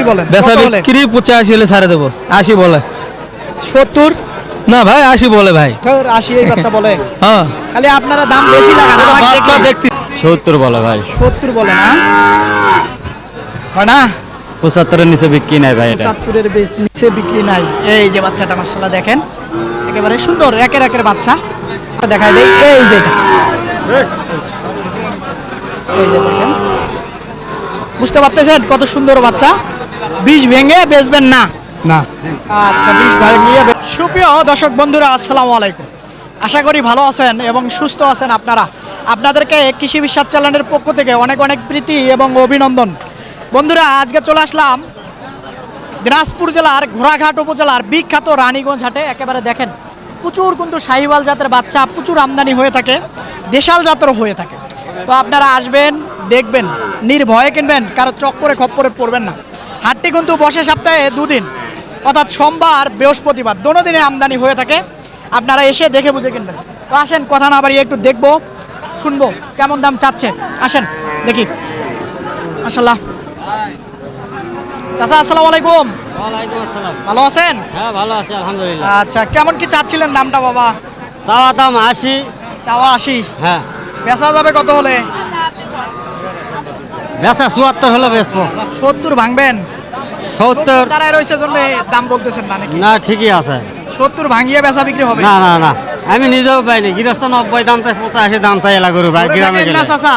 বলেন? বেচা কত হলে? বিক্রি 85 হলে ছাড়ে দেবো। 80 বলে। 70? না ভাই 80 বলে ভাই। 80 এই বাচ্চা বলে। হ্যাঁ খালি আপনারা দাম বেশি লাগান আমাকে বাচ্চা দেখলে। দেখতে 70 বলে ভাই। 70 বলে না? হয় না? 75 এর নিচে বিক্রি নাই ভাই এটা। 75 এর নিচে বিক্রি নাই। এই যে বাচ্চাটা মাশাআল্লাহ দেখেন, একেবারে সুন্দর একের বাচ্চা। দেখাই দেই এই যে এটা। এই যে দেখেন, বুঝতে পারতেছেন কত সুন্দর বাচ্চা। বীজ ভেঙে বেচবেন না? না। আচ্ছা, বীজ ভাঙিয়ে সুপ্রিয় দর্শক বন্ধুরা, আসসালামু আলাইকুম। আশা করি ভালো আছেন এবং সুস্থ আছেন আপনারা। আপনাদেরকে কৃষি বিশ্বাস চ্যানেলের পক্ষ থেকে অনেক অনেক প্রীতি এবং অভিনন্দন। বন্ধুরা, আজকে চলে আসলাম দিনাজপুর জেলার ঘোড়াঘাট উপজেলার বিখ্যাত রানীগঞ্জ হাটে। একেবারে দেখেন, প্রচুর কিন্তু শাহিওয়াল জাতের বাচ্চা প্রচুর আমদানি হয়ে থাকে, দেশাল জাতেরও হয়ে থাকে। তো আপনারা আসবেন, দেখবেন, নির্ভয়ে কিনবেন, কারো চক্করে খপ্পরে পড়বেন না। হাটটি কিন্তু বসে সপ্তাহে 2 দিন, অর্থাৎ সোমবার বৃহস্পতিবার, দোনো দিনে আমদানি হয়ে থাকে। আপনারা এসে দেখে বুঝে কিনবেন। তো আসেন, কথা না বাড়িয়ে একটু দেখবো, শুনবো কেমন দাম চাচ্ছে। আসেন দেখি। মাশাআল্লাহ। চাচা আসসালামু আলাইকুম। ওয়ালাইকুম আসসালাম। ভালো আছেন? হ্যাঁ ভালো আছি আলহামদুলিল্লাহ। আচ্ছা, কেমন কি চাচ্ছিলেন দামটা বাবা? চাওয়া দাম 80। চাওয়া 80। হ্যাঁ। বেচা যাবে কত হলে? বেচা 74 হলো বেচবো। 70 ভাঙবেন? 70 তারাই রয়েছে জন্য দাম বলতেছেন না নাকি? না ঠিকই আছে। 70 ভাঙিয়ে বেচা বিক্রি হবে? না না না আমি নিজেও পাইনি। গৃহস্থ 90 দাম চাই, 85 দাম চাই এলা গরু ভাই ধরে গ্রামে থাকেন গেলে। না চাচা?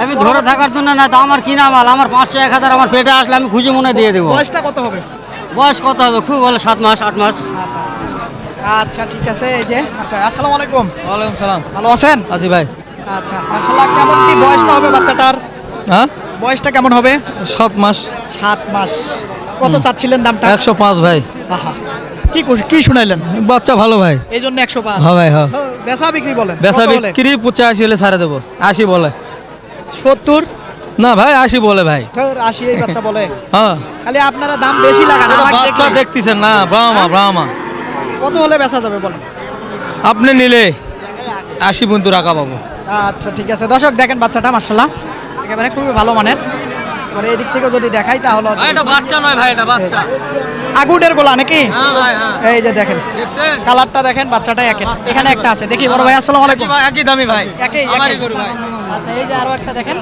আমি ধরে থাকার জন্য না, তো আমার কিনা মাল, আমার 500 1000 আমার পেটে আসলে আমি খুশি মনে দিয়ে দেবো। বয়সটা কত হবে? বয়স কত হবে? খুব ভালো 7 মাস 8 মাস। আচ্ছা ঠিক আছে। এই যে আচ্ছা, আসসালামু আলাইকুম। ওয়ালাইকুম সালাম। ভালো আছেন? আজি ভাই। আচ্ছা, মাশাআল্লাহ। কেমন কি বয়সটা হবে বাচ্চাটার? হ্যাঁ বয়সটা কেমন হবে? 7 মাস। 7 মাস। কত চাচ্ছিলেন দামটা? 105 ভাই। আহা, কি শুনাইলেন? বাচ্চা ভালো ভাই। এই জন্য 105। হ্যাঁ ভাই হ্যাঁ। বেচা বিক্রি বলেন? বেচা কত হলে? বিক্রি 85 হলে ছাড়ে দেবো। 80 বলে। 70? না ভাই 80 বলে ভাই। 80 এই বাচ্চা বলে। হ্যাঁ খালি আপনারা দাম বেশি লাগান আমাকে বাচ্চা দেখলে। দেখতেছেন না? ব্রাহ্মা। কত হলে বেচা যাবে বলেন? আপনি নিলে 80 পর্যন্ত রাখা পাবো। আচ্ছা ঠিক আছে। দর্শক দেখেন বাচ্চাটা মাশাআল্লাহ একেবারে খুবই ভালো মানের। এবারে এদিক থেকে যদি দেখাই তাহলে এটা বাচ্চা নয় ভাই, এটা বাচ্চা। আগুনের গোলা নাকি? হ্যাঁ ভাই হ্যাঁ। এই যে দেখেন, দেখছেন? কালারটা দেখেন, বাচ্চাটা একের। এখানে একটা আছে, দেখি বড় ভাই। আসসালামু আলাইকুম। একই দামি ভাই। আমারই গরু ভাই। আচ্ছা, এই যে আরো একটা দেখেন,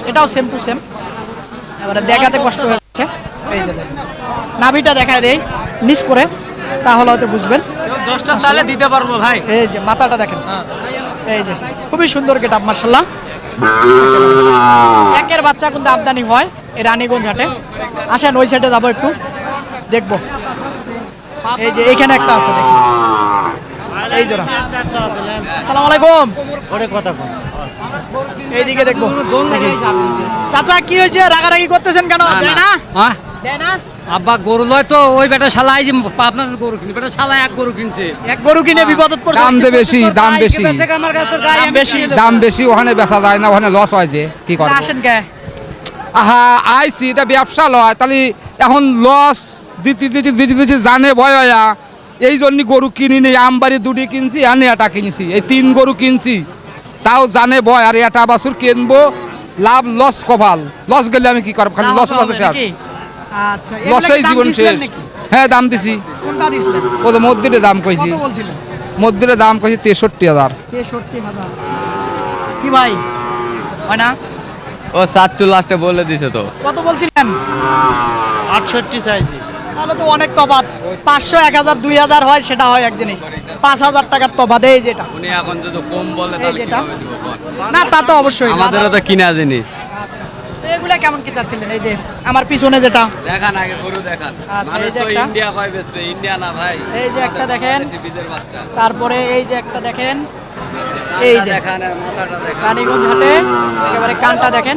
এটাও সেম টু সেম। এবারে দেখাতে কষ্ট হচ্ছে। এই যে দেখেন, নাভিটা দেখায় দেই নিচ করে, তাহলে হয়তো বুঝবেন। 10টা চালে দিতে পারবো ভাই। এই যে মাথাটা দেখেন, হ্যাঁ। এই যে খুবই সুন্দর গেটআপ মাশাআল্লাহ। একের বাচ্চা কিন্তু আমদানি হয় এই রানীগঞ্জ হাটে। আসেন ওই সাইডে যাবো, একটু দেখবো। এই যে এইখানে একটা আছে, দেখি এই জোড়া। আসসালামু আলাইকুম। ওরে কথা কম। এইদিকে দেখবো দেখি। চাচা কি হয়েছে, রাগারাগি করতেছেন কেন? দেয় না? হ্যাঁ দেয় না? আব্বা গরু লয় তো ওই বেটা শালা এই যে আপনার গরু কিনে বেটা শালা এক গরু কিনছে এক গরু কিনে বিপদত পড়ছে। দাম দে বেশি, দাম বেশি, আমার কাছে গাই দাম বেশি। দাম বেশি। ওখানে বেচা যায় না, ওখানে লস হয় যে কি করব। আসেন কে? আহা আইসি, এটা ব্যবসা লয়, তাহলে এখন লস দিতে জানে ভয় হয়া, এই জন্য গরু কিনি নেই। আমবাড়ি 2টি কিনছি, আর এটা কিনছি, এই 3 গরু কিনছি, তাও জানে ভয়। আর এটা বাছুর কিনবো, লাভ লস কপাল। লস গেলে আমি কি করব? খালি লস দাম হবে শেষ, নাকি? আচ্ছা, লসেই এগুলা কি দাম জীবন দিছিলেন শেষ। নাকি? হ্যাঁ দাম দিছি। কোনটা দিছিলেন? ও তো মধ্যে দাম কইছি, কত বলছিলেন? মধ্যে দাম কইছি 63,000। 63,000। কি ভাই, হয় না? ও 7 লাস্টে বলে দিছে তো। কত বলছিলেন? 68 চাইছি। তাহলে তো অনেক তফাৎ। 500 1000 2000 হয়, সেটা হয় এক জিনিস। 5000 টাকার তফাৎ এই যেটা। উনি এখন যদি কম বলে তাহলে কিভাবে দিব? না তা তো অবশ্যই। আমাদেরও তো কিনা জিনিস। আচ্ছা, এগুলা কেমন কি চাচ্ছিলেন? এই যে আমার পিছনে যেটা, দেখান আগে গরু দেখান। আচ্ছা, মানুষ এই যে তো একটা। ইন্ডিয়া কয় বেচবে, ইন্ডিয়া না ভাই। এই যে একটা দেখেন, বিদের বাচ্চা। তারপরে এই যে একটা দেখেন, এই যে দেখান আর মাথাটা দেখান। রানীগঞ্জ হাটে একেবারে কানটা দেখেন।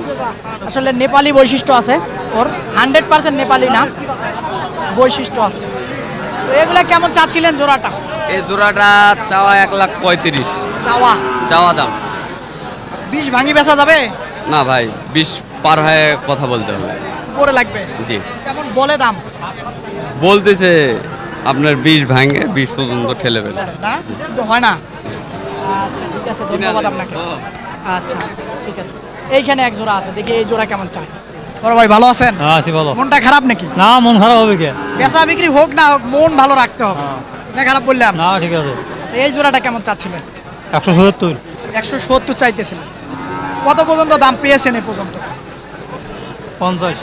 আসলে নেপালি বৈশিষ্ট্য আছে ওর, 100% নেপালি না, বৈশিষ্ট্য আছে। তো এগুলা কেমন চাচ্ছিলেন জোড়াটা? এই জোড়াটা চাওয়া 1,35,000 চাওয়া চাওয়া দাম। 20 ভাঙি বেচা যাবে? না ভাই 20 পার হয়ে কথা বলতে হবে। পরে লাগবে। জি কেমন বলে দাম? বলতেছে আপনার 20 ভাঙে 20 পর্যন্ত ঠেলে ফেলে। না কিন্তু হয় না। আচ্ছা ঠিক আছে, ধন্যবাদ আপনাকে। আচ্ছা ঠিক আছে। এইখানে এক জোড়া আছে, দেখি এই জোড়া কেমন চাই। বড় ভাই ভালো আছেন? আছি ভালো। মনটা খারাপ নাকি? না মন খারাপ হবে কে? বেচা বিক্রি হোক না হোক মন ভালো রাখতে হবে। না খারাপ বললাম? না ঠিক আছে। আচ্ছা, এই জোড়াটা কেমন চাচ্ছিলেন? 170। 170 চাইতেছিলেন। কত পর্যন্ত দাম পেয়েছেন এ পর্যন্ত? 50।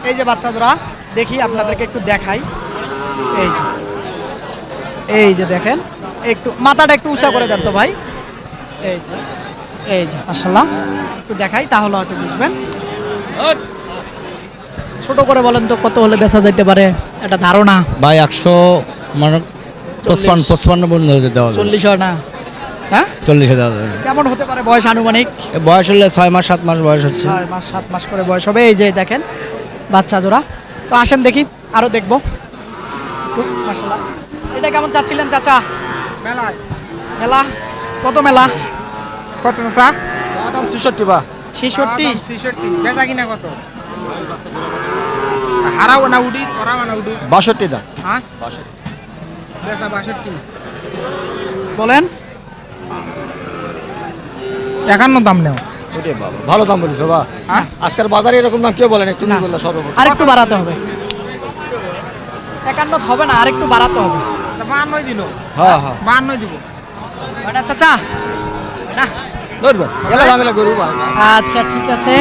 এই যে বাচ্চা জোড়া দেখি আপনাদেরকে একটু দেখাই। এই যে এই যে দেখেন, একটু মাথাটা একটু উঁচা করে দেন তো ভাই। এই যে মাশাআল্লাহ, একটু দেখাই তাহলে হয়তো বুঝবেন। ছোট করে বলেন তো কত হলে বেচা যেতে পারে, একটা ধারণা। ভাই 100 মানে 55 বন্ধু দেওয়া যাবে। 40 হয় না? হ্যাঁ 40 দেওয়া যাবে। কেমন হতে পারে বয়স আনুমানিক? এ বয়স হলে 6 মাস 7 মাস বয়স হচ্ছে। 6 মাস 7 মাস করে বয়স হবে। এই যে দেখেন বাচ্চা জোড়া। তো আসেন দেখি আরো দেখবো একটু। মাশাআল্লাহ, এটা কেমন চাচ্ছিলেন চাচা? মেলা কত মেলা? কত চাচা? দাম 66 বা 66। 66 বেচা কিনা কত? হারাও না উডি, করাও না উডি। 62 দাম। হ্যাঁ 62 বেচা 62 বলেন 51 দাম নেও। ওরে বাবা ভালো দাম বলিস বাবা। হ্যাঁ আজকের বাজারে এরকম দাম কেউ বলে না, তুমি না। বললে সর্বপ্রথম। আরেকটু বাড়াতে হবে। 51 হবে না, আরেকটু বাড়াতে হবে। 52 দিল। হ্যাঁ হ্যাঁ 52 দিব। ওটা চাচা না। ধরবে এলা ঝামেলা গরু ভাই। আচ্ছা ঠিক আছে,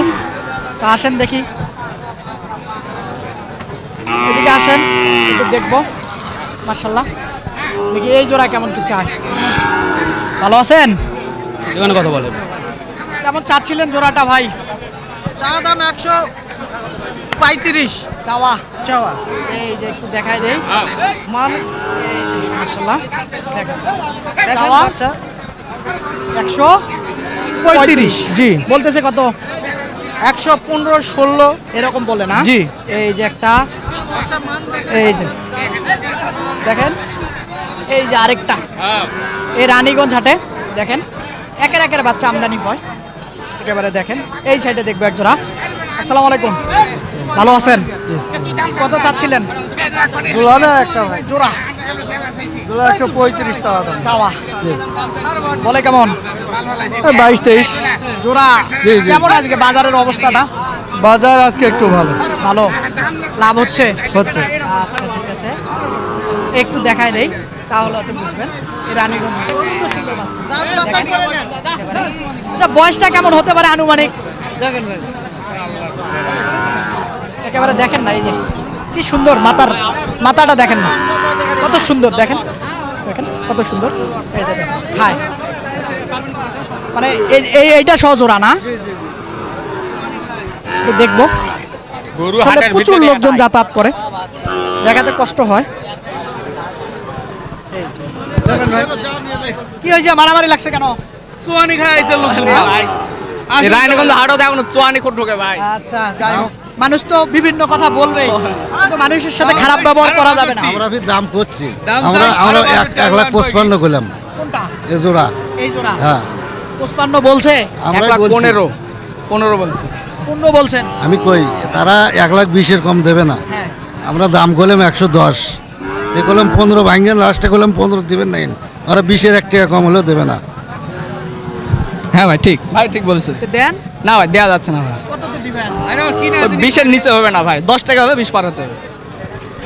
তো আসেন দেখি, এদিকে আসেন একটু দেখবো। মাশাআল্লাহ, দেখি এই জোড়া কেমন কি চায়। ভালো আছেন? এখানে কথা বলেন। কেমন চাচ্ছিলেন জোড়াটা ভাই? চা দাম 135 চাওয়া চাওয়া। এই যে একটু দেখাই দেই মান। এই যে মাশাআল্লাহ দেখেন, দেখেন চাওয়া বাচ্চা 135। জি। বলতেছে কত? 115 16 এরকম বলে না? জি। এই যে একটা, এই যে দেখেন, এই যে আরেকটা, এই রানীগঞ্জ হাটে দেখেন একের একের বাচ্চা আমদানি হয় একেবারে। দেখেন এই সাইডে দেখবো এক জোড়া। আসসালামু আলাইকুম, ভালো আছেন? কত চাচ্ছিলেন? জোড়া না একটা ভাই। জোড়া জোড়া 135 টাকা দাম। চাওয়া বলে কেমন? 22 23 জোড়া জি, জি। কেমন আজকে বাজারের অবস্থাটা? বাজার আজকে একটু ভালো ভালো, লাভ হচ্ছে? হচ্ছে। আচ্ছা ঠিক আছে, একটু দেখাই দেই তাহলে আপনি বুঝবেন। এই রানীগঞ্জ হাটে সুন্দর সুন্দর বাচ্চা। আচ্ছা বয়সটা কেমন হতে পারে আনুমানিক? দেখেন ভাই একেবারে দেখেন না, এই যে কি সুন্দর মাথাটা দেখেন না, কত সুন্দর দেখেন, দেখেন কত সুন্দর। এই দেখেন হাই, মানে এইটা সহজোড়া না? একটু দেখবো। আসলে প্রচুর লোকজন যাতায়াত করে, দেখাতে কষ্ট হয়। দেখেন ভাই কি হয়েছে, মারামারি লাগছে কেন? চুয়ানি খাইছে লোক ভাই। এই রায়নগঞ্জ হাটও দেখুন চুয়ানি খুব ঢোকে ভাই। আচ্ছা যাই হোক, মানুষ তো বিভিন্ন কথা বলবেই, কিন্তু মানুষের সাথে খারাপ ব্যবহার করা যাবে না। আমরা ফির দাম করছি, দাম আমরা চাই, আমরা সাড়ে 1,55,000 করলাম কোনটা? এ জোড়া। এই জোড়া হ্যাঁ 55 বলছে? আমরা 15 বলছি। 15 বলছেন? আমি কই তারা 1,20,000 কম দেবে না। হ্যাঁ আমরা দাম করলাম 110, এ করলাম 15 ভাঙেন, লাস্টে করলাম 15 দিবেন না। ওরা 20-এর 1 টাকা কম হলেও দেবে না। হ্যাঁ ভাই ঠিক, ভাই ঠিক বলছে। তো দেন, না ভাই দেওয়া যাচ্ছে না ভাই। কত তো দিবেন? 20-এর নিচে হবে না ভাই, 10 টাকা হলে 20 পার হতে হবে।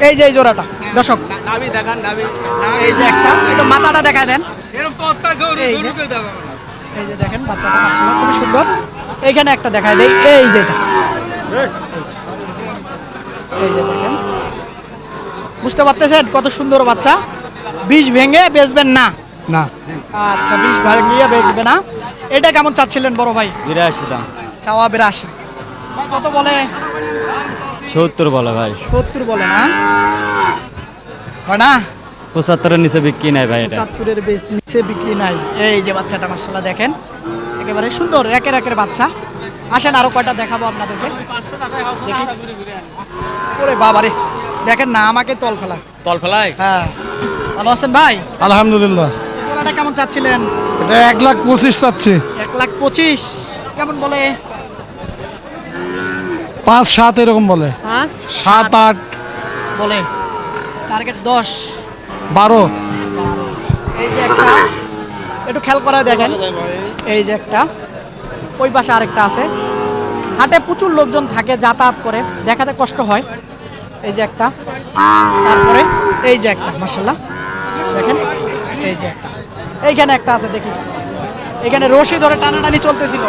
এই যে এই জোড়াটা দর্শক, নাবি দেখান নাবি। এই যে একটা, একটু মাথাটা দেখা দেন। এরকম পত্তা গরু এই যে। গরুকে দেবে। এই যে দেখেন বাচ্চাটা মাশাআল্লাহ খুব সুন্দর। এইখানে একটা দেখায় দেই, এই যে এটা, এই যে দেখেন, বুঝতে পারতেছেন কত সুন্দর বাচ্চা। 20 ভেঙে বেচবেন না? না আচ্ছা 20 ভেঙে বেচবে না। এটা কেমন চাচ্ছিলেন বড় ভাই? 82 দাম। চাওয়া 82। কত বলে? 70 বলে ভাই। 70 বলে না? হয় না? 75 এর নিচে বিক্রি নাই ভাই এটা। 75-এর নিচে বিক্রি নাই। এই যে বাচ্চাটা মাশাআল্লাহ দেখেন, একেবারে সুন্দর একের একের বাচ্চা। আসেন আরো কয়টা দেখাবো আপনাদেরকে। দেখি। ওরে বাবারে, দেখেন না আমাকে তল ফেলা। তল ফেলাই। হ্যাঁ, ভালো আছেন ভাই? আলহামদুলিল্লাহ। জোড়াটা কেমন চাচ্ছিলেন? এটা 1,25,000 চাচ্ছি। 1,25,000 কেমন বলে? 5-7 এরকম বলে। 5 7-8 বলে। টার্গেট 10 12। এই যে একটা, একটু খেয়াল করে দেখেন, এই যে একটা, ওই পাশে আরেকটা আছে, হাটে প্রচুর লোকজন থাকে, যাতায়াত করে, দেখাতে কষ্ট হয়। এই যে একটা, তারপরে এই যে একটা, মাশাআল্লাহ দেখেন, এই যে একটা, এইখানে একটা আছে দেখি, এখানে রশি ধরে টানাটানি চলতেছিল,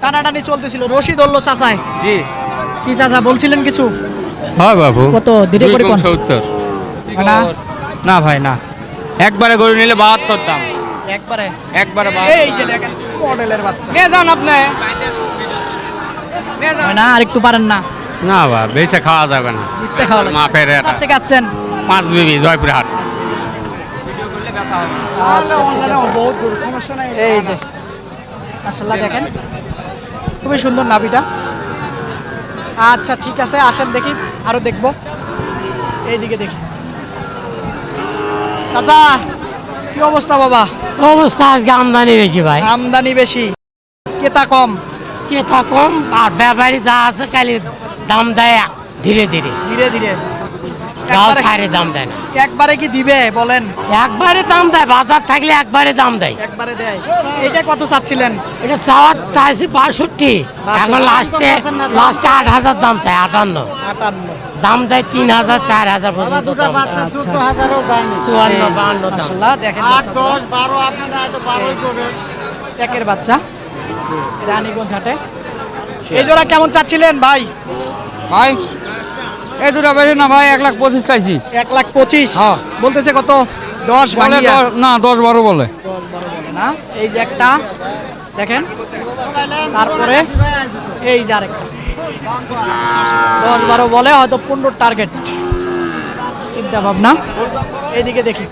টানাটানি চলতেছিল, রশি ধরলো চাচায়। জি কি চাচা বলছিলেন কিছু? হয় বাবু, কত ধীরে করে কোন 70 না না ভাই না, একবারে গরু নিলে 72 দাম, একবারে একবারে এই যে দেখেন মডেলের বাচ্চা নিয়ে যান আপনি। হয় না, আর একটু পারেন না? না বা বেঁচে খাওয়া যাবে না, ইচ্ছে খাওয়া লাগবে। মাপের এটা কোথা থেকে আছেন? পাঁচ বিবি জয়পুরহাট। আচ্ছা ঠিক আছে, বহুত গরু, সমস্যা নাই। এই যে মাশাআল্লাহ দেখেন, খুবই সুন্দর নাভিটা। আচ্ছা ঠিক আছে, আসেন দেখি, আরো দেখবো, এইদিকে দেখি। চাচা কি অবস্থা বাবা? অবস্থা আজকে আমদানি বেশি ভাই, আমদানি বেশি, ক্রেতা কম, কেতা কম, আর ব্যাপারী যা আছে খালি দাম দেয় ধীরে ধীরে, ধীরে ধীরে। গাও একবারে- সারে দাম দেয় না, একবারে কি দিবে বলেন? একবারে দাম দেয়, বাজার থাকলে একবারে দাম দেয়। একবারে দেয়। এটা কত চাচ্ছিলেন? এটা চাওয়ার চাইছি 62, এখন লাস্টে 8,000 দাম চাই, 58 58। দাম দেয় 3,000 4,000 পর্যন্ত দাম দেয়। আচ্ছা 54 52 দাম। মাশাআল্লাহ দেখেন, 8, 10, 12 একের বাচ্চা, রানীগঞ্জ হাটে। এই জোড়া কেমন চাচ্ছিলেন ভাই? ভাই এই দুটা বেশি না ভাই, 1,25,000 চাইছি। 1,25,000 হ্যাঁ। বলতেছে কত? 10 বলে ভাঙিয়া। 10-12 বলে। 10-12 বলে না, এই যে একটা দেখেন, তারপরে এই যে আরেকটা 10-12 বলে, হয়তো 15 টার্গেট, চিন্তা ভাবনা। এইদিকে দেখি,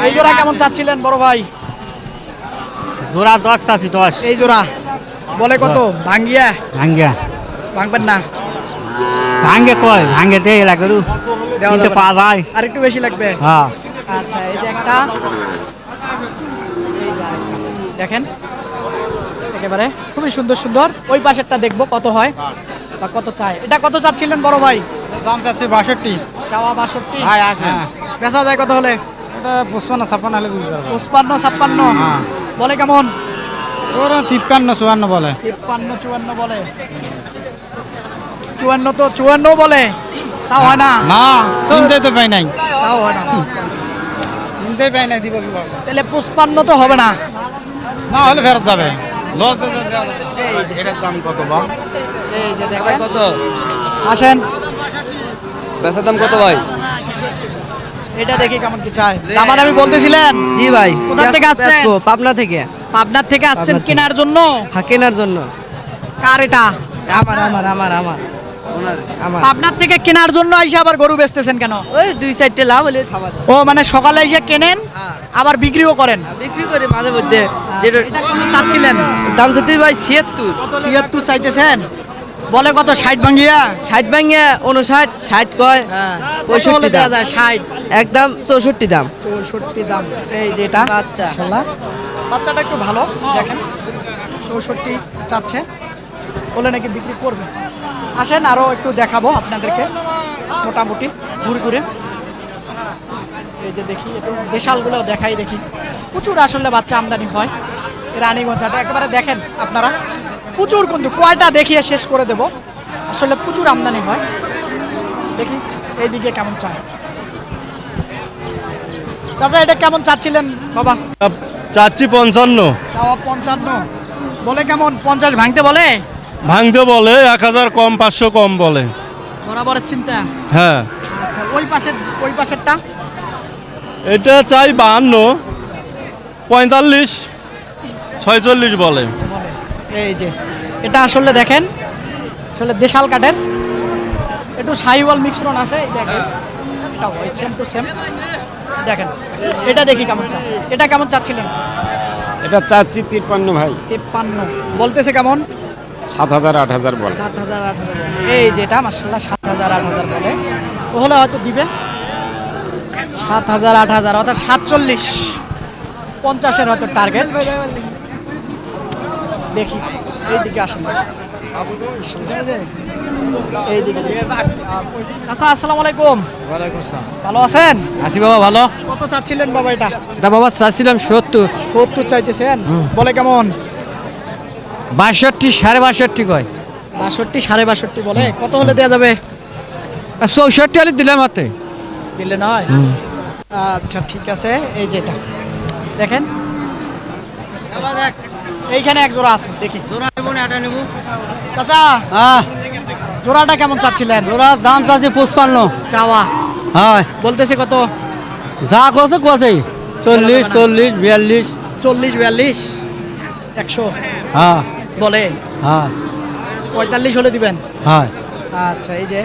এই জোড়া কেমন চাচ্ছিলেন বড় ভাই? জোড়া 10 চাচ্ছি, 10 এই জোড়া বলে কত? ভাঙ্গিয়া? ভাঙ্গা ভাঙবেন না? ভাঙ্গে কয়, ভাঙ্গে দিয়ে এলা গরু দেওয়া কিন্তু যাবে না। পাওয়া যায়। আর একটু বেশি লাগবে। হ্যাঁ আচ্ছা এই যে একটা, এই যে আরেকটা। দেখেন একেবারে খুবই সুন্দর সুন্দর। ওই পাশেরটা দেখবো কত হয় বা কত চায়। এটা কত চাচ্ছিলেন বড় ভাই? দাম চাচ্ছি 62। চাওয়া 62। ভাই আসেন, বেচা যায় কত হলে? এটা 55-56 হলে বুঝতে পারবো। 55-56 হ্যাঁ। বলে কেমন? ওরা 53-54 বলে। 53-54 বলে। 54 তো 54 বলে, তাও হয় না, না কিনতেই তো পাই নাই, তাও হয় না। কিনতেই পাই নাই, দিব কিভাবে? তাহলে 55 তো হবে না। না হলে ফেরত যাবে, লস দিতে দেওয়া যাবে। এই যে এটার দাম কত বা? এই যে দেখেন, কত আসেন বেচার দাম কত ভাই? এটা দেখি কেমন কি চায়। দামাদামি বলতেছিলেন? জি ভাই, কোথা থেকে আসছেন? পাবনা থেকে। পাবনার থেকে আসছেন কেনার জন্য? হ্যাঁ, কেনার জন্য। কার এটা? আমার আমার আমার আমার আমার পাবনার থেকে কেনার জন্য আইসা আবার গরু বেচতেছেন কেন? ওই 2-4টে লাভ হলে খাবার ও মানে সকালে এসে কেনেন আবার বিক্রিও করেন? বিক্রি করে মাঝে মধ্যে। যেটা এটা কত চাচ্ছিলেন? দাম চাচ্ছি ভাই 76। 76 চাইতেছেন, বলে কত? 60 ভাঙ্গিয়া? 60 ভাঙিয়া 59, 60 কয়, হ্যাঁ 65 65 দেওয়া দাম। যায়, 60 একদম 64 দাম। 64 দাম। এই যে এটা বাচ্চা। মাশাআল্লাহ, বাচ্চাটা একটু ভালো দেখেন, 64 চাচ্ছে, বলে নাকি বিক্রি করবে। আসেন আরো একটু দেখাবো আপনাদেরকে মোটামুটি ঘুরে ঘুরে। এই যে দেখি একটু দেশালগুলো দেখাই, দেখি প্রচুর আসলে বাচ্চা আমদানি হয় রানীগঞ্জটা। একেবারে দেখেন আপনারা, প্রচুর, কিন্তু কয়টা দেখিয়ে শেষ করে দেব, আসলে প্রচুর আমদানি হয়। দেখি এইদিকে কেমন চায়। চাচা এটা কেমন চাচ্ছিলেন বাবা? চাচ্ছি 55, চাওয়া 55, বলে কেমন? 50 ভাঙতে বলে? ভাঙতে বলে 1000 কম, 500 কম বলে। বরাবরের চিন্তা। হ্যাঁ আচ্ছা ওই পাশেরটা এটা চাই 52, 45, 46 বলে। বলে। এই যে এটা আসলে দেখেন, আসলে দেশাল কাঠের, একটু সাইওয়াল মিশ্রণ আছে, এই দেখেন এটা হোয়াইট সেম টু সেম। দেখেন এটা দেখি কেমন চা। এটা কেমন চাচ্ছিলেন? এটা চাচ্ছি 53 ভাই, 53 বলতেছে কেমন? 7,000-8,000 বলে। 7,000-8,000 এই যেটা মাশাআল্লাহ 7,000-8,000 বলে, তো হলে হয়তো দিবে 7,000-8,000, অর্থাৎ 47, 50-এর হয়তো টার্গেট। দেখি এইদিকে আসেন, এইদিকে আচ্ছা। আসসালামু আলাইকুম। ওয়ালাইকুম আসসালাম। ভালো আছেন? আসি বাবা, ভালো। কত চাচ্ছিলেন বাবা এটা? এটা বাবা চাচ্ছিলাম 70। 70 চাইতেছেন, বলে কেমন? 62 62.5 কয় 62 62.5 বলে, কত হলে দেওয়া যাবে? 64 হলে দিলাম হাতে। দিলে নয়? আচ্ছা ঠিক আছে, এই যেটা দেখেন এইখানে এক জোড়া আছে, দেখি চাচা হ্যাঁ জোড়াটা কেমন চাচ্ছিলেন? জোড়ার দাম চাচ্ছি 55। চাওয়া হ্যাঁ বলতেছে কত? যা কছে কছে 40 40 42। 40 42 100 হ্যাঁ বলে, হ্যাঁ 45 হলে দিবেন? হ্যাঁ আচ্ছা এই যে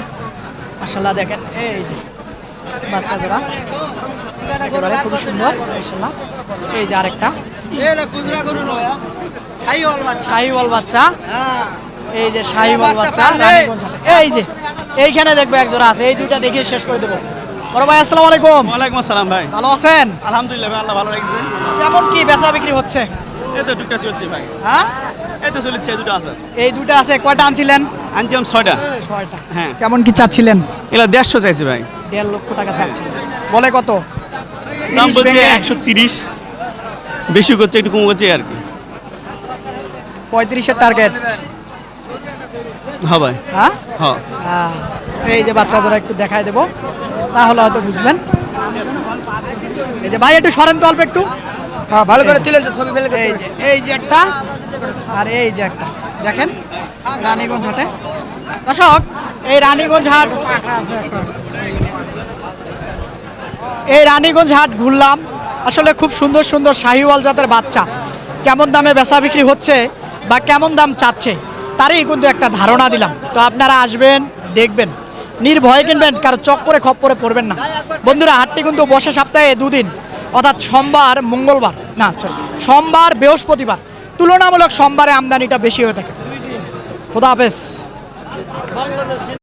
মাশাআল্লাহ দেখেন, এই যে বাচ্চা জোড়া একেবারে খুব সুন্দর মাশাআল্লাহ। এই যে আরেকটা শাহিওয়াল বাচ্চা, এই যে শাহিওয়াল বাচ্চা রানীগঞ্জ হাটে। এই যে এইখানে দেখবো এক জোড়া আছে, এই দুইটা দেখে শেষ করে দেবো। বড় ভাই আসসালামু আলাইকুম। ওয়ালাইকুম আসসালাম ভাই। ভালো আছেন? আলহামদুলিল্লাহ ভাই, আল্লাহ ভালো রাখছে। কেমন কি বেচা বিক্রি হচ্ছে? এই তো টুকটা চলছে ভাই। হ্যাঁ এই তো চলছে, দুটো আছে। এই দুইটা আছে, কয়টা আনছিলেন? আনছিলাম 6টা। 6টা। হ্যাঁ। কেমন কি চাচ্ছিলেন? এগুলা 150 চাইছে ভাই। 1.5 লক্ষ টাকা চাচ্ছিলেন, বলে কত? দাম 30 বলছে ভেঙে 130, বেশি করছে একটু কম করছে আর কি। 35-এর টার্গেট। হ্যাঁ ভাই। হ্যাঁ হ্যাঁ। এই যে বাচ্চা জোড়া একটু দেখায় দেবো, তাহলে হয়তো বুঝবেন। এই যে ভাই একটু সরেন তো অল্প একটু। হ্যাঁ ভালো করে তুলে ছবি ফেলে এই যে একটা আর এই যে একটা দেখেন রানীগঞ্জ হাটে। দর্শক এই রানীগঞ্জ হাট, এই রানীগঞ্জ হাট ঘুরলাম, আসলে খুব সুন্দর সুন্দর শাহিওয়াল জাতের বাচ্চা কেমন দামে বেচা বিক্রি হচ্ছে বা কেমন দাম চাচ্ছে তারই কিন্তু একটা ধারণা দিলাম। তো আপনারা আসবেন, দেখবেন, নির্ভয়ে কিনবেন, কারো চক্করে খপ্পরে পড়বেন না। বন্ধুরা হাটটি কিন্তু বসে সপ্তাহে 2 দিন, অর্থাৎ সোমবার মঙ্গলবার, না সোমবার বৃহস্পতিবার, তুলনামূলক সোমবারে আমদানিটা বেশি হয়ে থাকে। খোদা হাফেজ।